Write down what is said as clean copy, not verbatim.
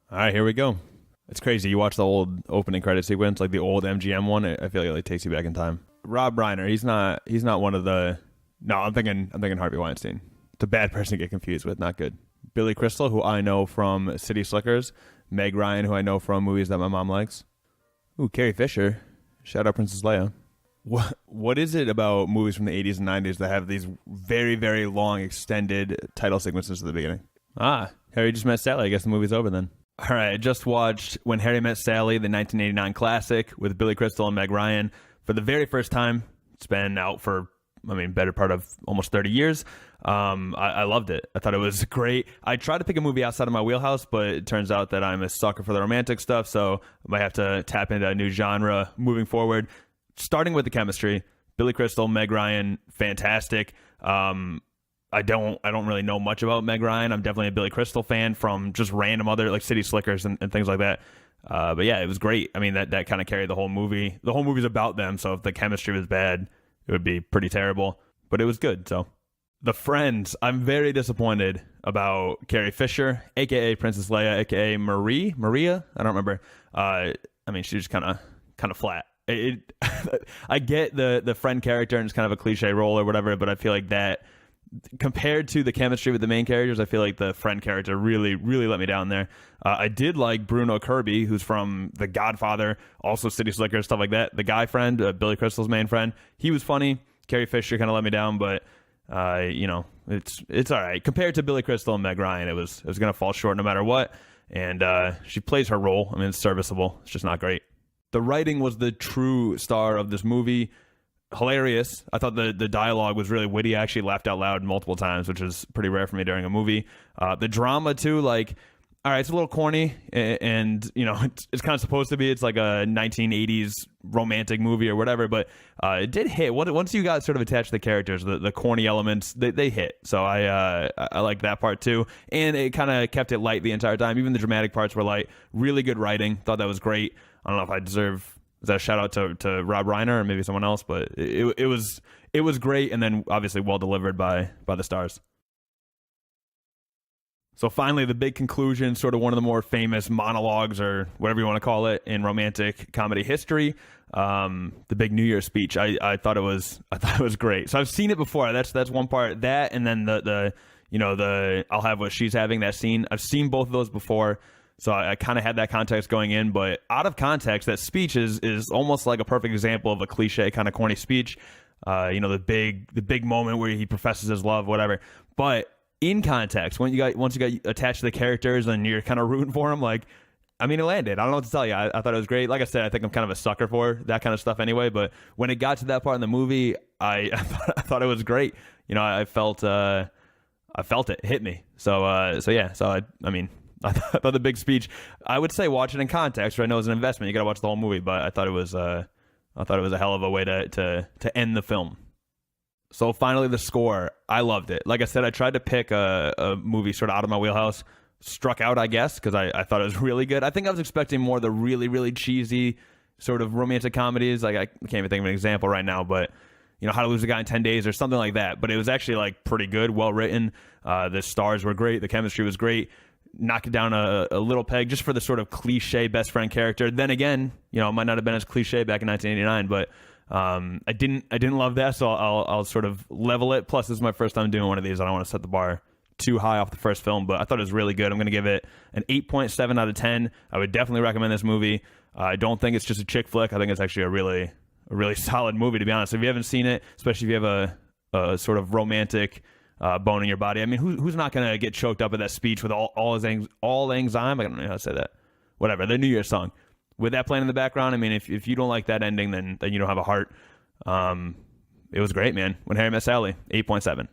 All right, here we go. It's crazy. You watch the old opening credit sequence, like the old MGM one. I feel like it like takes you back in time. Rob Reiner. He's not one of the. No, I'm thinking Harvey Weinstein. It's a bad person to get confused with. Not good. Billy Crystal, who I know from City Slickers. Meg Ryan, who I know from movies that my mom likes. Ooh, Carrie Fisher. Shout out Princess Leia. What is it about movies from the 80s and 90s that have these very, very long, extended title sequences at the beginning? Harry Just Met Sally. I guess the movie's over then. All right, I just watched When Harry Met Sally, the 1989 classic with Billy Crystal and Meg Ryan for the very first time. It's been out for, better part of almost 30 years. I loved it. I thought it was great. I tried to pick a movie outside of my wheelhouse, but it turns out that I'm a sucker for the romantic stuff, so I might have to tap into a new genre moving forward. Starting with the chemistry, Billy Crystal, Meg Ryan, fantastic. I don't really know much about Meg Ryan. I'm definitely a Billy Crystal fan from just random other like City Slickers and things like that. But yeah, it was great. I mean, that kind of carried the whole movie. The whole movie's about them, so if the chemistry was bad, it would be pretty terrible. But it was good. So The Friends, I'm very disappointed about Carrie Fisher, aka Princess Leia, aka Maria. I don't remember. She was kind of flat. I get the friend character and it's kind of a cliche role or whatever, but I feel like that compared to the chemistry with the main characters, I feel like the friend character really, really let me down there. I did like Bruno Kirby, who's from The Godfather, also City Slicker, stuff like that. The guy friend, Billy Crystal's main friend, he was funny. Carrie Fisher kind of let me down, but it's all right. Compared to Billy Crystal and Meg Ryan, it was going to fall short no matter what. And she plays her role. It's serviceable. It's just not great. The writing was the true star of this movie. Hilarious. I thought the dialogue was really witty. I actually laughed out loud multiple times, which is pretty rare for me during a movie. The drama too, like, all right, it's a little corny, and it's kind of supposed to be. It's like a 1980s romantic movie or whatever, but it did hit. Once you got sort of attached to the characters, the corny elements, they hit. So I like that part too, and it kind of kept it light the entire time. Even the dramatic parts were light. Really good writing. Thought that was great. I don't know if I deserve. Is that a shout out to Rob Reiner or maybe someone else? But it was great, and then obviously well delivered by the stars. So finally, the big conclusion, sort of one of the more famous monologues or whatever you want to call it in romantic comedy history. The big New Year's speech. I thought it was great. So I've seen it before. That's one part. That and then the I'll have what she's having, that scene. I've seen both of those before. So I kind of had that context going in, but out of context, that speech is almost like a perfect example of a cliche kind of corny speech. The big moment where he professes his love, whatever. But in context, once you got attached to the characters and you're kind of rooting for them, it landed. I don't know what to tell you. I thought it was great. Like I said, I think I'm kind of a sucker for that kind of stuff anyway. But when it got to that part in the movie, I thought it was great. I felt it hit me. So yeah. So I thought the big speech, I would say watch it in context, right? I know it's an investment. You got to watch the whole movie, but I thought it was a hell of a way to end the film. So finally, the score, I loved it. Like I said, I tried to pick a movie sort of out of my wheelhouse. Struck out, I guess, because I thought it was really good. I think I was expecting more of the really, really cheesy sort of romantic comedies. Like I can't even think of an example right now, but How to Lose a Guy in 10 Days or something like that. But it was actually pretty good, well written. The stars were great. The chemistry was great. Knock it down a little peg just for the sort of cliche best friend character. Then again, it might not have been as cliche back in 1989, but I didn't love that, so I'll sort of level it. Plus, this is my first time doing one of these. I don't want to set the bar too high off the first film, but I thought it was really good. I'm going to give it an 8.7 out of 10. I would definitely recommend this movie. I don't think it's just a chick flick. I think it's actually a really solid movie, to be honest. If you haven't seen it, especially if you have a sort of romantic bone in your body. Who's not going to get choked up at that speech with all anxiety? I don't know how to say that. Whatever, the New Year's song. With that playing in the background, if you don't like that ending, then you don't have a heart. It was great, man. When Harry Met Sally, 8.7.